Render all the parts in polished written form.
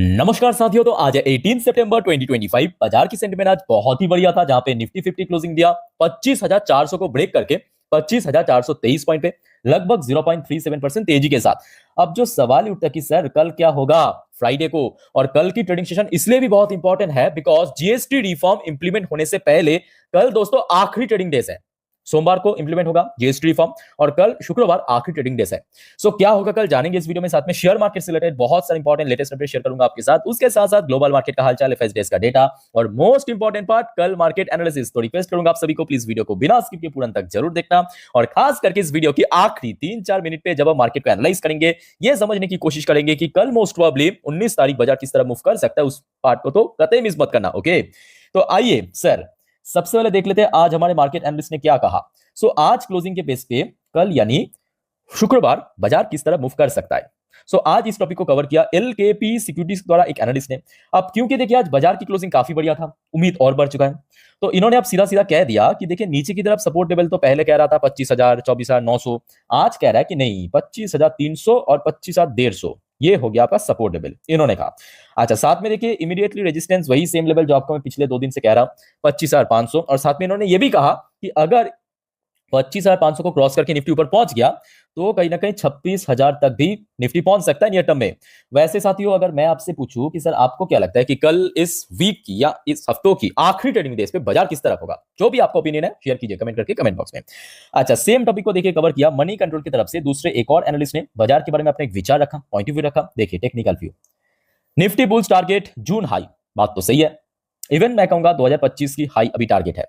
नमस्कार साथियों। तो आज है 18 सितंबर 2025। बाजार की सेंटीमेंट आज बहुत ही बढ़िया था, जहां पे निफ्टी 50 क्लोजिंग दिया 25,400 को ब्रेक करके 25,423 पॉइंट पे लगभग 0.37% तेजी के साथ। अब जो सवाल उठता है कि सर कल क्या होगा फ्राइडे को, और कल की ट्रेडिंग सेशन इसलिए भी बहुत इंपॉर्टेंट है बिकॉज जीएसटी रिफॉर्म इंप्लीमेंट होने से पहले कल दोस्तों आखिरी ट्रेडिंग डेज है। सोमवार को इंप्लीमेंट होगा जीएसटी रिफॉर्म और कल शुक्रवार आखिरी ट्रेडिंग डेज है। सो क्या होगा कल जानेंगे इस वीडियो में। साथ में शेयर मार्केट से रिलेटेड बहुत सारे इंपॉर्टेंट लेटेस्ट अपडेट शेयर करूंगा आपके साथ। उसके साथ साथ ग्लोबल मार्केट का हालचाल, एफएस डेज का डेटा और मोस्ट इंपॉर्टेंट पार्ट कल मार्केट एनालिसिस। तो रिक्वेस्ट करूंगा आप सभी को प्लीज वीडियो को बिना स्किप के पूरा तक जरूर देखना, और खास करके इस वीडियो की आखिरी 3-4 मिनट पे जब हम मार्केट को एनालाइज करेंगे ये समझने की कोशिश करेंगे कि कल मोस्ट प्रोबेबली 19 तारीख बाजार किस तरह मूव कर सकता है। उस पार्ट को तो कतई मिस मत करना। ओके, तो आइए सर सबसे पहले देख लेते हैं आज हमारे मार्केट एनालिस्ट ने क्या कहा। सो आज क्लोजिंग के बेस पे कल यानी शुक्रवार बाजार किस तरह मूव कर सकता है। सो आज इस टॉपिक को कवर किया एलकेपी सिक्योरिटीज द्वारा एक एनालिस्ट ने। अब क्योंकि देखिए आज बाजार की क्लोजिंग काफी बढ़िया था, उम्मीद और बढ़ चुका है, तो इन्होंने अब सीधा सीधा कह दिया कि देखिए नीचे की तरफ सपोर्ट लेवल तो पहले कह रहा था 25,000 24,900, आज कह रहा है कि नहीं 25,300 और 25,150 ये हो गया आपका सपोर्ट लेवल, इन्होंने कहा। अच्छा, साथ में देखिए इमीडिएटली रेजिस्टेंस वही सेम लेवल जो आपको मैं पिछले 2 दिन से कह रहा हूं 25,500, और साथ में इन्होंने ये भी कहा कि अगर 25,500 को क्रॉस करके निफ्टी ऊपर पहुंच गया तो कहीं ना कहीं 26,000 तक भी निफ्टी पहुंच सकता है नियर टर्म में। वैसे साथियों अगर मैं आपसे पूछूं कि सर आपको क्या लगता है कि कल इस वीक की या इस हफ्तों की आखिरी ट्रेडिंग डेज पे बाजार किस तरफ होगा, जो भी आपका ओपिनियन है शेयर कीजिए कमेंट करके कमेंट बॉक्स में। अच्छा, सेम टॉपिक को देखिए कवर किया मनी कंट्रोल की तरफ से दूसरे एक और एनालिस्ट ने बाजार के बारे में अपना एक विचार रखा, पॉइंट ऑफ व्यू रखा। देखिए technical view, Nifty bulls target June high, बात तो सही है। इवन मैं कहूंगा 2025 की हाई अभी टारगेट है।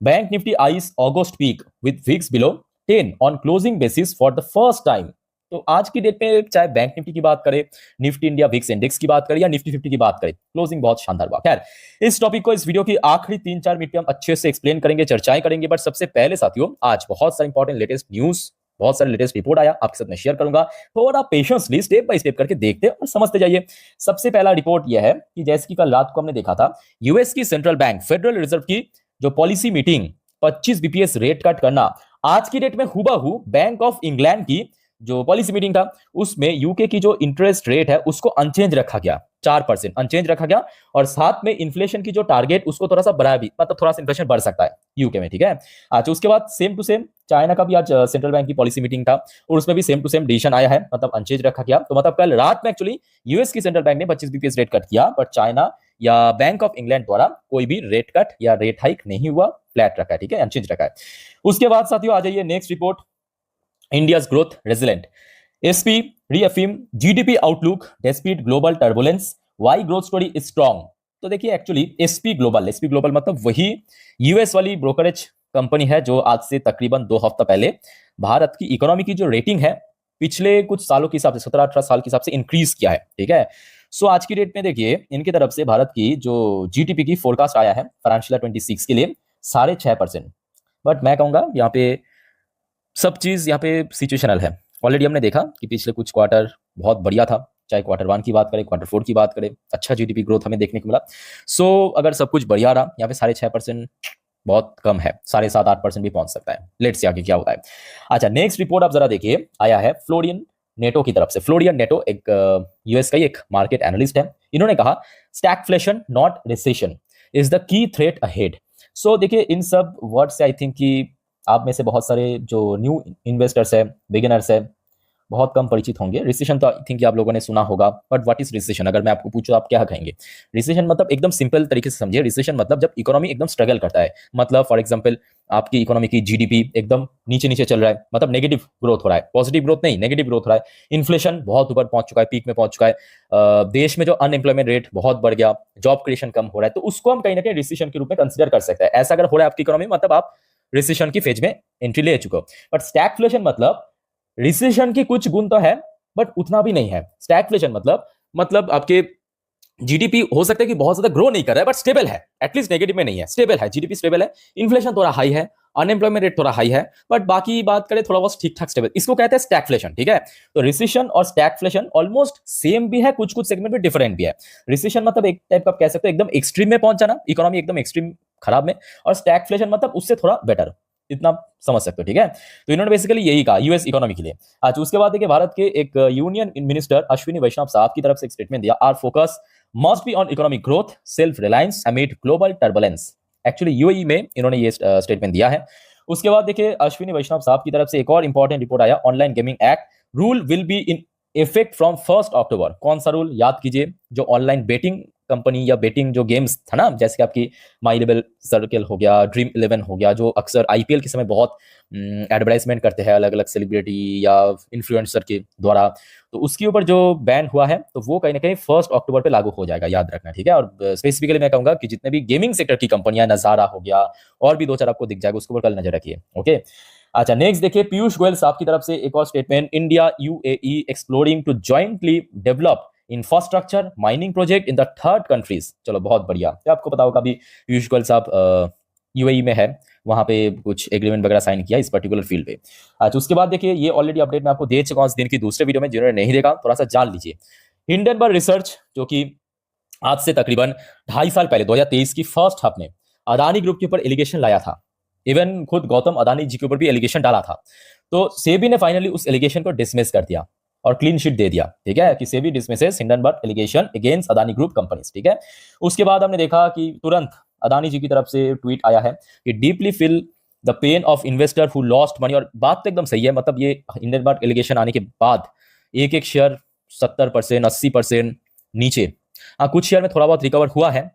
Bank Nifty eyes August peak with VIX below 10 on closing basis for the first time. तो आज की डेट में चाहे बैंक निफ्टी की बात करें, निफ्टी इंडिया विक्स इंडेक्स की बात करें या निफ्टी 50 की बात करें, क्लोजिंग बहुत शानदार हुआ। खैर इस टॉपिक को इस वीडियो की आखिरी 3-4 मिनट में हम अच्छे से एक्सप्लेन करेंगे, चर्चाएं करेंगे। बट सबसे पहले साथियों आज बहुत सारे इंपॉर्टेंट लेटेस्ट न्यूज, बहुत सारे लेटेस्ट रिपोर्ट आया, आपके साथ मैं शेयर करूंगा। थोड़ा पेशेंसली स्टेप बाय स्टेप करके देखते और समझते जाइए। सबसे पहला रिपोर्ट यह है कि जैसे कि कल रात को हमने देखा था यूएस की सेंट्रल बैंक फेडरल रिजर्व की जो policy meeting 25 BPS rate cut करना, आज की डेट में हुबहू बैंक ऑफ इंग्लैंड की जो पॉलिसी मीटिंग था उसमें यूके की जो इंटरेस्ट रेट है उसको अनचेंज रखा गया, 4% अनचेंज रखा गया, और साथ में इन्फ्लेशन की जो टारगेट उसको थोड़ा सा बढ़ाया भी, मतलब थोड़ा सा इन्फ्लेशन बढ़ सकता है यूके में, ठीक है। अच्छा, उसके बाद सेम टू सेम चाइना का भी आज सेंट्रल बैंक की पॉलिसी मीटिंग था और उसमें भी सेम टू सेम डिसीजन आया है, मतलब अनचेंज रखा गया। तो मतलब कल रात में एक्चुअली यूएस की सेंट्रल बैंक ने 25 बीपीएस रेट कट किया, बट चाइना या बैंक ऑफ इंग्लैंड द्वारा कोई भी रेट कट या रेट हाइक नहीं हुआ, फ्लैट रखा है, ठीक है, अनचेंज रखा है। उसके बाद साथियों आ जाइए next report, India's growth resilient, SP reaffirm GDP outlook despite global turbulence, why growth story is strong. तो देखिए एक्चुअली एसपी ग्लोबल मतलब वही यूएस वाली ब्रोकरेज कंपनी है जो आज से तकरीबन 2 हफ्ता पहले भारत की इकोनॉमी की जो रेटिंग है पिछले कुछ सालों के हिसाब से 17-18 साल के हिसाब से इंक्रीज किया है, ठीक है। सो आज की डेट में देखिए इनकी तरफ से भारत की जो जीडीपी की फोरकास्ट आया है फाइनेंशियल 26 के लिए 6.5%। बट मैं कहूंगा यहाँ पे सब चीज यहाँ पे सिचुएशनल है। ऑलरेडी हमने देखा कि पिछले कुछ क्वार्टर बहुत बढ़िया था, चाहे Q1 की बात करें, Q4 की बात करें, अच्छा जीडीपी ग्रोथ हमें देखने को मिला। सो अगर सब कुछ बढ़िया रहा, यहाँ पे 6.5% बहुत कम है, 7.5-8% भी पहुंच सकता है। लेट्स सी आगे क्या होता है। अच्छा, नेक्स्ट रिपोर्ट आप जरा देखिए, आया है फ्लोरियन नेटो की तरफ से। फ्लोरियन नेटो एक यूएस का ही एक मार्केट एनालिस्ट है। इन्होंने कहा stagflation not recession is the key threat ahead. So देखिए इन सब वर्ड से आई थिंक कि आप में से बहुत सारे जो न्यू इन्वेस्टर्स है, बिगिनर्स है, बहुत कम परिचित होंगे। रिसेशन तो आई थिंक आप लोगों ने सुना होगा, बट व्हाट इज रिसेशन अगर मैं आपको पूछूं आप क्या कहेंगे। रिसेशन मतलब एकदम सिंपल तरीके से समझिए, रिसेशन मतलब जब इकोनॉमी एकदम स्ट्रगल करता है, मतलब फॉर एग्जांपल आपकी इकोनॉमी की जीडीपी एकदम नीचे नीचे चल रहा है, मतलब नेगेटिव ग्रोथ हो रहा है, पॉजिटिव ग्रोथ नहीं नेगेटिव ग्रोथ हो रहा है, इन्फ्लेशन बहुत ऊपर पहुंच चुका है, पीक में पहुंच चुका है, देश में जो अनएम्प्लॉयमेंट रेट बहुत बढ़ गया, जॉब क्रिएशन कम हो रहा है, तो उसको हम कहीं ना कहीं रिसेशन के रूप में कंसिडर कर सकते हैं। ऐसा अगर हो रहा है आपकी इकोनॉमी, मतलब आप रिसेशन की फेज में एंट्री ले चुके हो। बट स्टैगफ्लेशन मतलब रिसेशन के कुछ गुण तो है बट उतना भी नहीं है। स्टैगफ्लेशन मतलब आपके जीडीपी हो सकता है कि बहुत ज्यादा ग्रो नहीं कर रहा है बट स्टेबल है, एटलीस्ट नेगेटिव में नहीं है, स्टेबल है, जीडीपी स्टेबल है, इन्फ्लेशन थोड़ा हाई है, अनएम्प्लॉयमेंट रेट थोड़ा हाई है, बट बाकी बात करें थोड़ा बहुत ठीक ठाक स्टेबल, इसको कहते हैं स्टैगफ्लेशन, ठीक है। तो रिसेशन और स्टैगफ्लेशन ऑलमोस्ट सेम भी है, कुछ कुछ सेगमेंट में डिफरेंट भी है। रिसेशन मतलब एक टाइप का आप कह सकते हो एकदम एक्सट्रीम में पहुंच जाना, इकोनॉमी एकदम एक्सट्रीम खराब में, और स्टैगफ्लेशन मतलब उससे थोड़ा बेटर, इतना समझ सकते हो, ठीक है। तो इन्होंने बेसिकली यही कहा यूएस इकोनॉमी के लिए। अच्छा, उसके बाद देखिए भारत के एक यूनियन मिनिस्टर अश्विनी वैष्णव साहब की तरफ से एक स्टेटमेंट दिया, our focus must be on economic growth, self reliance amid global turbulence. Actually UAE में इन्होंने ये स्टेटमेंट दिया है। उसके बाद देखिए अश्विनी वैष्णव साहब की तरफ से एक और इंपॉर्टेंट रिपोर्ट आया, online gaming act rule will be in effect from 1 अक्टूबर। कौन सा रूल? याद कीजिए, जो ऑनलाइन बेटिंग कंपनी या बेटिंग जो गेम्स था ना, जैसे कि आपकी माई लेवल सर्कल हो गया, ड्रीम 11 हो गया, जो अक्सर आईपीएल के समय बहुत एडवर्टाइजमेंट करते हैं अलग अलग सेलिब्रिटी या इन्फ्लुएंसर के द्वारा, तो उसके ऊपर जो बैन हुआ है तो वो कहीं ना कहीं 1 अक्टूबर पे लागू हो जाएगा, याद रखना, ठीक है। और स्पेसिफिकली मैं कहूंगा कि जितने भी गेमिंग सेक्टर की कंपनियां, नजारा हो गया और भी दो चार आपको दिख जाएगा, उसके ऊपर कल नजर रखिए। ओके, अच्छा नेक्स्ट देखिए पीयूष गोयल साहब की तरफ से एक और statement, India UAE exploring to jointly develop infrastructure mining project in the third countries. चलो बहुत बढ़िया, तो आपको पता होगा अभी पीयूष गोयल साहब यूएई में है, वहां पे कुछ एग्रीमेंट वगैरह साइन किया इस पर्टिकुलर फील्ड पे। अच्छा उसके बाद देखिए ये ऑलरेडी अपडेट मैं आपको दे चुका हूं इस दिन की दूसरे वीडियो में, जिन्होंने नहीं देखा थोड़ा सा जान लीजिए। हिंडनबर्ग रिसर्च जो कि आज से तकरीबन 2.5 साल पहले 2023 की फर्स्ट हाफ में अदानी ग्रुप के ऊपर एलिगेशन लाया था, इवन खुद गौतम अदानी जी के ऊपर भी एलिगेशन डाला था, तो सेबी ने फाइनली उस एलिगेशन को डिसमिस कर दिया और क्लीन शीट दे दिया, ठीक है, कि SEBI dismisses Hindenburg allegation against Adani group companies, ठीक है। उसके बाद हमने देखा कि तुरंत अदानी जी की तरफ से ट्वीट आया है कि deeply feel the pain of investor who lost money, और बात तो एकदम सही है, मतलब ये हिंडनबर्ग एलिगेशन आने के बाद एक एक शेयर 70% 80% नीचे, हाँ कुछ शेयर में थोड़ा बहुत रिकवर हुआ है,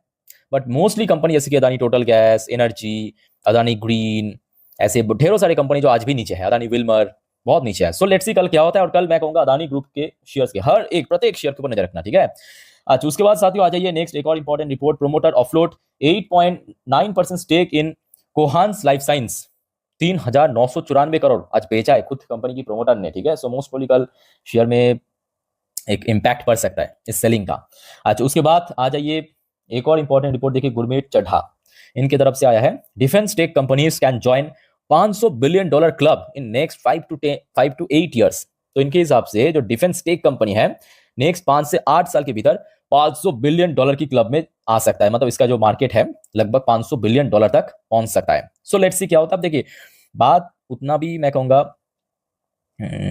बट मोस्टली कंपनी जैसे कि Adani total gas, energy, Adani green, ऐसे ढेरों सारी कंपनी जो आज भी नीचे है, अदानी विल्मर बहुत नीचे है। सो लेट्स सी कल क्या होता है, और कल मैं कहूंगा अदानी ग्रुप के शेयर्स के हर एक प्रत्येक शेयर के ऊपर नजर रखना, ठीक है। अच्छा उसके बाद साथियों आ जाइए नेक्स्ट एक और important report, promoter offload 8.9% stake in Cohance life science, 3,994 crore आज बेचा है खुद कंपनी की प्रमोटर ने, ठीक है। सो मोस्ट प्रोबेबली कल शेयर में एक इम्पैक्ट पड़ सकता है इस सेलिंग का। अच्छा उसके बाद आ जाइए एक और इंपॉर्टेंट रिपोर्ट देखिए, गुरमीत चड्ढा इनकी तरफ से आया है, defence tech companies can join $500 billion club in next 5 to 8 years. तो इनके हिसाब से जो डिफेंस टेक कंपनी है नेक्स्ट 5 से 8 साल के भीतर $500 बिलियन की क्लब में आ सकता है, मतलब इसका जो मार्केट है लगभग $500 बिलियन तक पहुंच सकता है। सो लेट्स सी क्या होता है। अब देखिए बात उतना भी मैं कहूंगा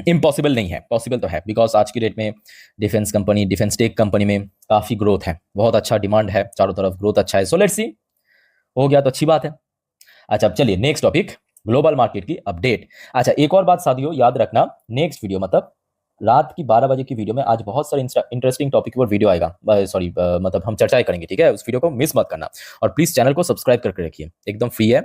इम्पॉसिबल नहीं है, पॉसिबल तो है, बिकॉज आज की डेट में defence company, defence tech company में काफी ग्रोथ है, बहुत अच्छा डिमांड है, चारों तरफ ग्रोथ अच्छा है। सो लेट्स सी, हो गया तो अच्छी बात है। अच्छा अब चलिए नेक्स्ट टॉपिक, ग्लोबल मार्केट की अपडेट। अच्छा एक और बात साथियों याद रखना, नेक्स्ट वीडियो मतलब रात की 12 बजे की वीडियो में आज बहुत सारे इंटरेस्टिंग टॉपिक पर वीडियो आएगा, सॉरी मतलब हम चर्चाएं करेंगे, ठीक है। उस वीडियो को मिस मत करना, और प्लीज चैनल को सब्सक्राइब करके रखिए, एकदम फ्री है,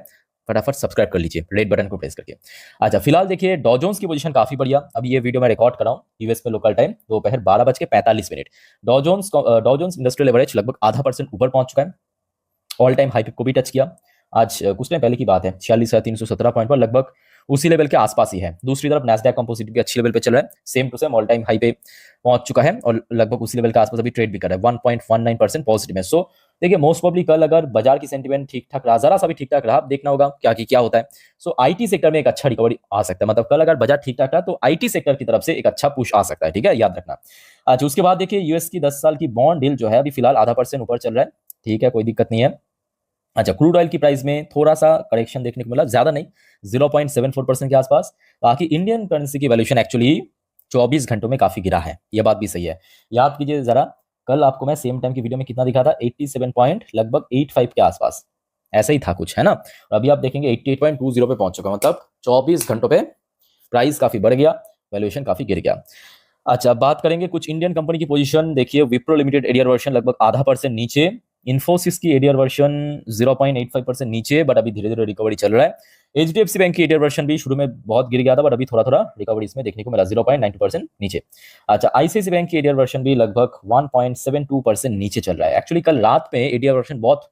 फटाफट सब्सक्राइब कर लीजिए रेड बटन को प्रेस करके। अच्छा फिलहाल देखिए डॉ जोन्स की पोजीशन काफी बढ़िया, अभी ये वीडियो मैं रिकॉर्ड कर रहा हूँ यूएस में लोकल टाइम दोपहर 12:45। डॉ जोन्स इंडस्ट्रियल एवरेज लगभग 0.5% ऊपर पहुंच चुका है, ऑल टाइम हाई को भी टच किया। आज कुछ टाइम पहले की बात है, 46,317 पॉइंट पर लगभग उसी लेवल के आसपास ही है। दूसरी तरफ नैस्डैक कंपोजिट भी अच्छी लेवल पे चल रहा है, same to same all time high पे पहुंच चुका है और लगभग उसी लेवल के आसपास अभी ट्रेड भी कर रहा है, 1.19% पॉजिटिव है। सो देखिए मोस्ट प्रोबेबली कल अगर बाजार की सेंटीमेंट ठीक ठाक रहा, जरा सा भी ठीक ठाक रहा, देखना होगा क्या होता है। सो आईटी सेक्टर में एक अच्छा रिकवरी आ सकता है, मतलब कल अगर बाजार ठीक ठाक रहा तो आईटी सेक्टर की तरफ से एक अच्छा पुश आ सकता है, ठीक है, याद रखना। अच्छा उसके बाद देखिए यूएस की 10 साल की बॉन्ड डील जो है अभी फिलहाल 0.5% ऊपर चल रहा है, ठीक है, कोई दिक्कत नहीं है। अच्छा क्रूड ऑयल की प्राइस में थोड़ा सा करेक्शन देखने को मिला, ज्यादा नहीं, 0.74% के आसपास। बाकी इंडियन करेंसी की वैल्यूएशन एक्चुअली 24 घंटों में काफी गिरा है, ये बात भी सही है, याद कीजिए जरा, कल आपको मैं सेम टाइम की वीडियो में कितना दिखा था, 87 पॉइंट लगभग 85 के आसपास, ऐसा ही था कुछ, है ना। और अभी आप देखेंगे 88.20 पे पहुंच चुका, मतलब 24 घंटों पे प्राइस काफी बढ़ गया, वैल्यूएशन काफी गिर गया। अच्छा बात करेंगे कुछ इंडियन कंपनी की पोजीशन, देखिए विप्रो लिमिटेड एडीआर वर्जन लगभग 0.5% नीचे, इन्फोसिस की एडीआर वर्जन 0.85% नीचे, बट अभी धीरे धीरे रिकवरी चल रहा है। एचडीएफसी बैंक की एडीआर वर्जन भी शुरू में बहुत गिर गया था, बट अभी थोड़ा थोड़ा रिकवरी इसमें देखने को मिला, 0.92% नीचे। अच्छा आईसीआईसी बैंक की एडीआर वर्जन भी लगभग 1.72% नीचे चल रहा है। एक्चुअली कल रात में एडीआर वर्जन बहुत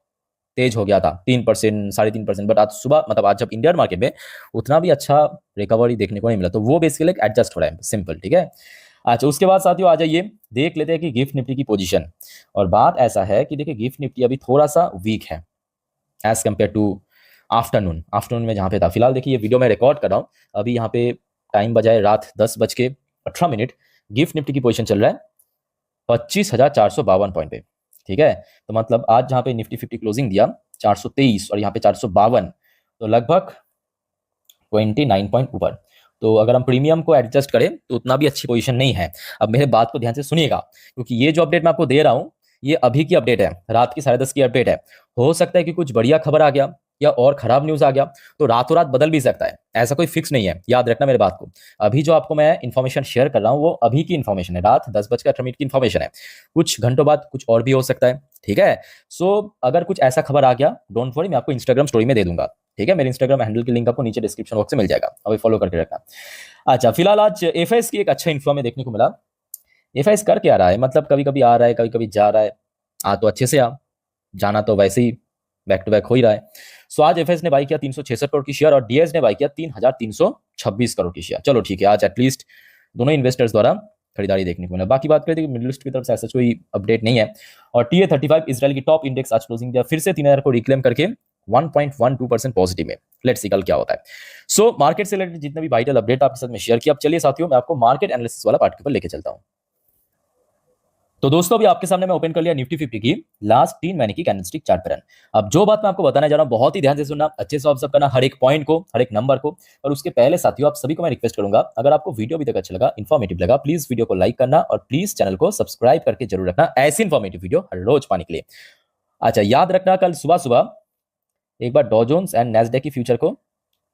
तेज हो गया था, 3% 3.5%, बट आज सुबह मतलब आज जब इंडियन मार्केट में उतना भी अच्छा रिकवरी देखने को नहीं मिला, तो वो बेसिकली एडजस्ट हो रहा है, सिंपल, ठीक है। अच्छा उसके बाद साथियों आ जाइए देख लेते हैं कि गिफ्ट निफ्टी की पोजीशन, और बात ऐसा है कि देखिए गिफ्ट निफ्टी अभी थोड़ा सा वीक है एज कंपेयर टू आफ्टरनून में जहां पे था। फिलहाल देखिए ये वीडियो मैं रिकॉर्ड कर रहा हूँ, अभी यहाँ पे टाइम बजाए रात 10:18, गिफ्ट निफ्टी की पोजीशन चल रहा है 25,452 पॉइंट पे, ठीक है। तो मतलब आज जहां पे निफ्टी 50 क्लोजिंग दिया 423 और यहाँ पे 452, तो लगभग 29 पॉइंट ऊपर। तो अगर हम प्रीमियम को एडजस्ट करें तो उतना भी अच्छी पोजीशन नहीं है। अब मेरे बात को ध्यान से सुनिएगा, क्योंकि ये जो अपडेट मैं आपको दे रहा हूं ये अभी की अपडेट है, रात की 10:30 की अपडेट है। हो सकता है कि कुछ बढ़िया खबर आ गया या और खराब न्यूज आ गया, तो रातों रात बदल भी सकता है, ऐसा कोई फिक्स नहीं है, याद रखना मेरे बात को। अभी जो आपको मैं इन्फॉर्मेशन शेयर कर रहा हूँ वो अभी की इन्फॉर्मेशन है, रात 10:18 की इन्फॉर्मेशन है। कुछ घंटों बाद कुछ और भी हो सकता है, ठीक है। सो अगर कुछ ऐसा खबर आ गया, डोंट वरी, मैं आपको इंस्टाग्राम स्टोरी में दे दूंगा, ठीक है। मेरे इंस्टाग्राम हैंडल की लिंक आपको नीचे डिस्क्रिप्शन बॉक्स में मिल जाएगा, अभी फॉलो करके रखना। अच्छा, फिलहाल आज एफएस की एक अच्छा इन्फो में देखने को मिला। एफएस कर क्या रहा है, मतलब कभी कभी आ रहा है, कभी कभी जा रहा है। आ तो अच्छे से आ, जाना तो वैसे ही बैक टू बैक हो ही रहा है। सो आज एफएस ने बाई किया 366 करोड़ की शेयर और डीएस ने बाई किया 3326 करोड़ की शेयर। चलो ठीक है, आज एटलीस्ट दोनों इन्वेस्टर्स द्वारा खरीदारी देखने को मिला। बाकी बात करें तो मिडिल ईस्ट की तरफ से ऐसा कोई अपडेट नहीं है। और TA35 इजराइल की टॉप इंडेक्स आज क्लोजिंग दिया फिर से 3000 को रिक्लेम करके 1.12% पॉजिटिव में। लेट्स सी कल क्या होता है। सो मार्केट से रिलेटेड जितने भी वाइटल अपडेट आपके साथ में शेयर किया। अब चलिए साथियों, मैं आपको मार्केट एनालिसिस वाला पार्ट के ऊपर लेके चलता हूं। तो दोस्तों अभी आपके सामने मैं ओपन कर लिया निफ्टी 50 की लास्ट 3 महीने की कैंडलस्टिक चार्ट पैटर्न। अब जो बात मैं आपको बताने जा रहा हूं बहुत ही ध्यान से सुनना, अच्छे से ऑब्जर्व करना हर एक पॉइंट को, हर एक नंबर को। और उसके पहले साथियों आप सभी को मैं रिक्वेस्ट करूंगा, अगर आपको वीडियो अभी तक अच्छा लगा, इन्फॉर्मेटिव लगा, प्लीज वीडियो को लाइक करना और प्लीज चैनल को सब्सक्राइब करके जरूर रखना ऐसी इन्फॉर्मेटिव वीडियो हर रोज पाने के लिए। अच्छा, याद रखना कल सुबह सुबह एक बार डॉ जोन्स एंड नैस्डैक की फ्यूचर को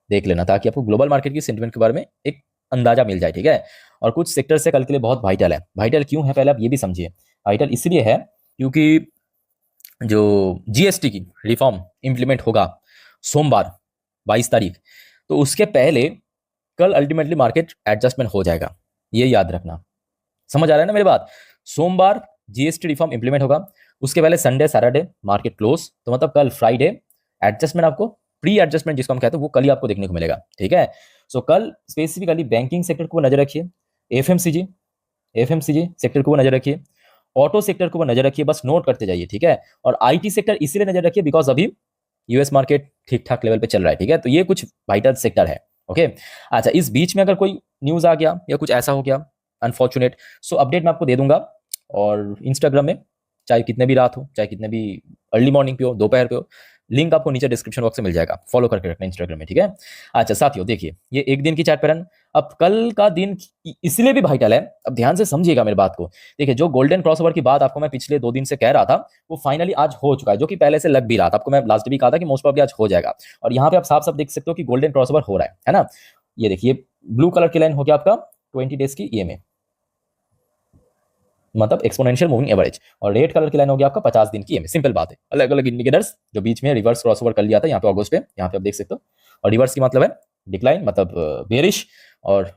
देख लेना, ताकि आपको ग्लोबल मार्केट की सेंटिमेंट के बारे में एक अंदाजा मिल जाए, ठीक है। और कुछ सेक्टर से कल के लिए बहुत वाइटल है। वाइटल क्यों है पहले आप ये भी समझिए। वाइटल इसलिए है क्योंकि जो जीएसटी की रिफॉर्म इंप्लीमेंट होगा सोमवार 22 तारीख, तो उसके पहले कल अल्टीमेटली मार्केट एडजस्टमेंट हो जाएगा, ये याद रखना। समझ आ रहा है ना मेरी बात। सोमवार जीएसटी रिफॉर्म इंप्लीमेंट होगा, उसके पहले संडे सैटरडे मार्केट क्लोज, तो मतलब कल फ्राइडे एडजस्टमेंट आपको, प्री एडजस्टमेंट जिसको हम कहते हैं, वो कल ही आपको देखने को मिलेगा, ठीक है। सो कल स्पेसिफिकली बैंकिंग सेक्टर को नजर रखिए, एफएमसीजी एफएमसीजी सेक्टर को नजर रखिए, ऑटो सेक्टर को नजर रखिए, बस नोट करते जाइए, ठीक है। और आईटी सेक्टर इसीलिए नजर रखिए बिकॉज अभी यूएस मार्केट ठीक ठाक लेवल पे चल रहा है, ठीक है। तो ये कुछ वाइटल सेक्टर है, ओके। अच्छा, इस बीच में अगर कोई न्यूज आ गया या कुछ ऐसा हो गया अनफॉर्चुनेट, सो अपडेट मैं आपको दे दूंगा। और इंस्टाग्राम में चाहे कितने भी रात हो, चाहे कितने भी अर्ली मॉर्निंग पे हो, दोपहर पे हो, लिंक आपको नीचे डिस्क्रिप्शन बॉक्स में मिल जाएगा, फॉलो करके रखना इंस्टाग्राम में, ठीक है। अच्छा साथियों देखिए, ये एक दिन की चार्ट पैटर्न। अब कल का दिन इसलिए भी वाइटल है, अब ध्यान से समझिएगा मेरी बात को। देखिए, जो गोल्डन क्रॉसओवर की बात आपको मैं पिछले 2 दिन से कह रहा था, वो फाइनली आज हो चुका है, जो कि पहले से लग भी रहा था आपको। मैं लास्ट भी कहा था कि मोस्ट प्रॉब्ली आज हो जाएगा। और यहाँ पे आप साफ साफ देख सकते हो कि गोल्डन क्रॉसओवर हो रहा है ना। ये देखिए, ब्लू कलर की लाइन हो गया आपका 20 डेज की ईएमए, मतलब एक्सपोनेंशियल मूविंग एवरेज। और रेड कलर की लाइन हो गया आपका 50 दिन की ईएमए। सिंपल बात है, अलग अलग इंडिकेटर्स जो बीच में रिवर्स क्रॉसओवर कर लिया था यहाँ पे अगस्त पे, यहाँ पे आप देख सकते हो। और रिवर्स की मतलब है डिक्लाइन, मतलब बेरिश, और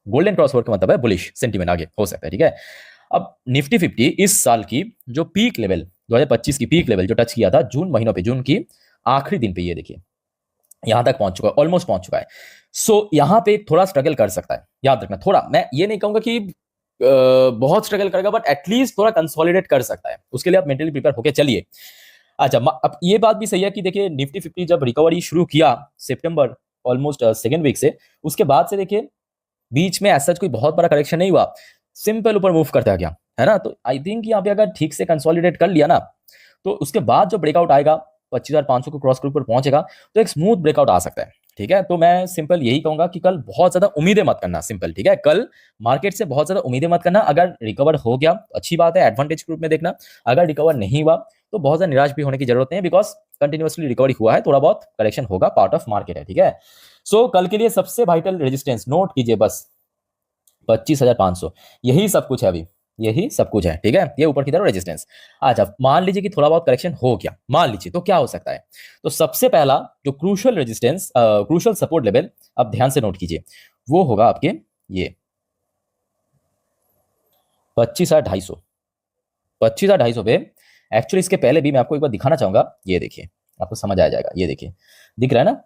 गोल्डन क्रॉसओवर का मतलब है बुलिश सेंटीमेंट आगे हो सकता है, ठीक है। अब निफ्टी 50 इस साल की जो पीक लेवल 2025 की पीक लेवल जो टच किया था जून महीनों पे, जून की आखिरी दिन पे, ये देखिए यहां तक पहुंच चुका है, ऑलमोस्ट पहुंच चुका है। सो यहां पे थोड़ा स्ट्रगल कर सकता है, याद रखना। थोड़ा, मैं ये नहीं कहूंगा कि बहुत स्ट्रगल करेगा, बट एटलीस्ट थोड़ा कंसोलिडेट कर सकता है, उसके लिए आप मेंटली प्रिपेयर होकर चलिए। अच्छा, अब ये बात भी सही है कि देखिए निफ्टी 50 जब रिकवरी शुरू किया सितंबर ऑलमोस्ट सेकेंड वीक से, उसके बाद से देखिए बीच में ऐसा कोई बहुत बड़ा करेक्शन नहीं हुआ, सिंपल ऊपर मूव करता गया, है ना। तो आई थिंक यहाँ पे अगर ठीक से कंसोलिडेट कर लिया ना, तो उसके बाद जो ब्रेकआउट आएगा 25,500 को क्रॉस के ऊपर पहुंचेगा, तो एक स्मूथ ब्रेकआउट आ सकता है, ठीक है। तो मैं सिंपल यही कहूंगा कि कल बहुत ज्यादा उम्मीदें मत करना, सिंपल, ठीक है। कल मार्केट से बहुत ज्यादा उम्मीदें मत करना। अगर रिकवर हो गया अच्छी बात है, एडवांटेज के रूप में देखना। अगर रिकवर नहीं हुआ तो बहुत ज्यादा निराश भी होने की जरूरत नहीं है, बिकॉज कंटिन्यूअसली रिकवरी हुआ है, थोड़ा बहुत करेक्शन होगा, पार्ट ऑफ मार्केट है, ठीक है। सो कल के लिए सबसे वाइटल रेजिस्टेंस नोट कीजिए बस 25,500, यही सब कुछ है अभी, यही सब कुछ है, ठीक है। ये ऊपर की तरफ रेजिस्टेंस। अच्छा, मान लीजिए कि थोड़ा बहुत करेक्शन हो गया, मान लीजिए, तो क्या हो सकता है। तो सबसे पहला जो crucial resistance, crucial support level, अब ध्यान से नोट कीजिए, वो होगा आपके ये 25,250, 25,250 पे। एक्चुअली इसके पहले भी मैं आपको एक बार दिखाना चाहूंगा, ये देखिए, आपको समझ आ जाएगा। ये देखिए, दिख रहा है ना,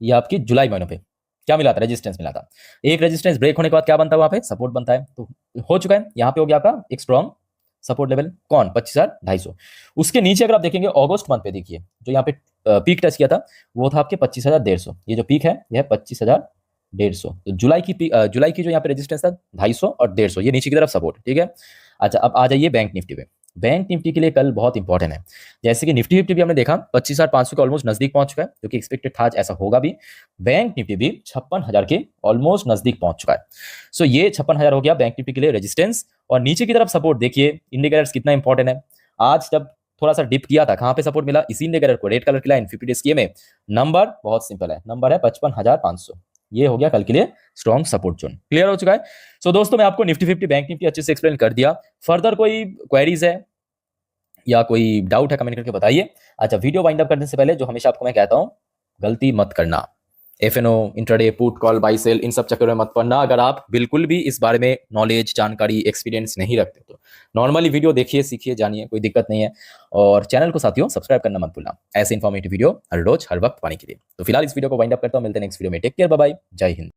ये आपकी जुलाई महीनों पे क्या मिला था, रेजिस्टेंस मिला था। एक रेजिस्टेंस ब्रेक होने के बाद क्या बनता है, वहां पे सपोर्ट बनता है, तो हो चुका है। यहाँ पे हो गया आपका एक स्ट्रॉन्ग सपोर्ट लेवल, कौन, 25,250। उसके नीचे अगर आप देखेंगे अगस्त मंथ पे, देखिए जो यहाँ पे पीक टच किया था वो था आपके 25,150। ये जो पीक है यह 25,150। तो जुलाई की जो यहाँ पे रेजिस्टेंस था 250 और 150, ये नीचे की तरफ सपोर्ट, ठीक है। अच्छा, अब आ जाइए बैंक निफ्टी पे। बैंक निफ्टी के लिए कल बहुत इंपॉर्टेंट है। जैसे कि निफ्टी फिफ्टी भी हमने देखा 25,500 के ऑलमोस्ट नजदीक पहुंच चुका है, जो कि एक्सपेक्टेड था, ऐसा होगा भी। बैंक निफ्टी भी 56,000 के ऑलमोस्ट नजदीक पहुंच चुका है। सो ये 56,000 हो गया बैंक निफ्टी के लिए रेजिस्टेंस। और नीचे की तरफ सपोर्ट देखिए, इंडिकेटर्स कितना इंपॉर्टेंट है। आज जब थोड़ा सा डिप किया था, कहां पे सपोर्ट मिला, इसी इंडिकेटर को रेड कलर की लाइन 50 डेज की में, नंबर बहुत सिंपल है, नंबर है 55,500। ये हो गया कल के लिए स्ट्रॉन्ग सपोर्ट जोन। क्लियर हो चुका है। सो दोस्तों मैं आपको निफ्टी 50 बैंक निफ्टी अच्छे से एक्सप्लेन कर दिया। फर्दर कोई क्वेरीज है या कोई डाउट है कमेंट करके बताइए। अच्छा, वीडियो वाइंड अप करने से पहले जो हमेशा आपको मैं कहता हूं, गलती मत करना, FNO, intraday, put call, buy sell, इन सब चक्करों में मत पड़ना। अगर आप बिल्कुल भी इस बारे में नॉलेज, जानकारी, एक्सपीरियंस नहीं रखते तो नॉर्मली वीडियो देखिए, सीखिए, जानिए, कोई दिक्कत नहीं है। और चैनल को साथियों सब्सक्राइब करना मत भूलना, ऐसे इन्फॉर्मेटिव वीडियो हर रोज हर वक्त पाने के लिए। तो फिलहाल इस वीडियो को वाइंड अप करता हूं, मिलते हैं नेक्स्ट वीडियो में। टेक केयर, बाय बाय, जय हिंद।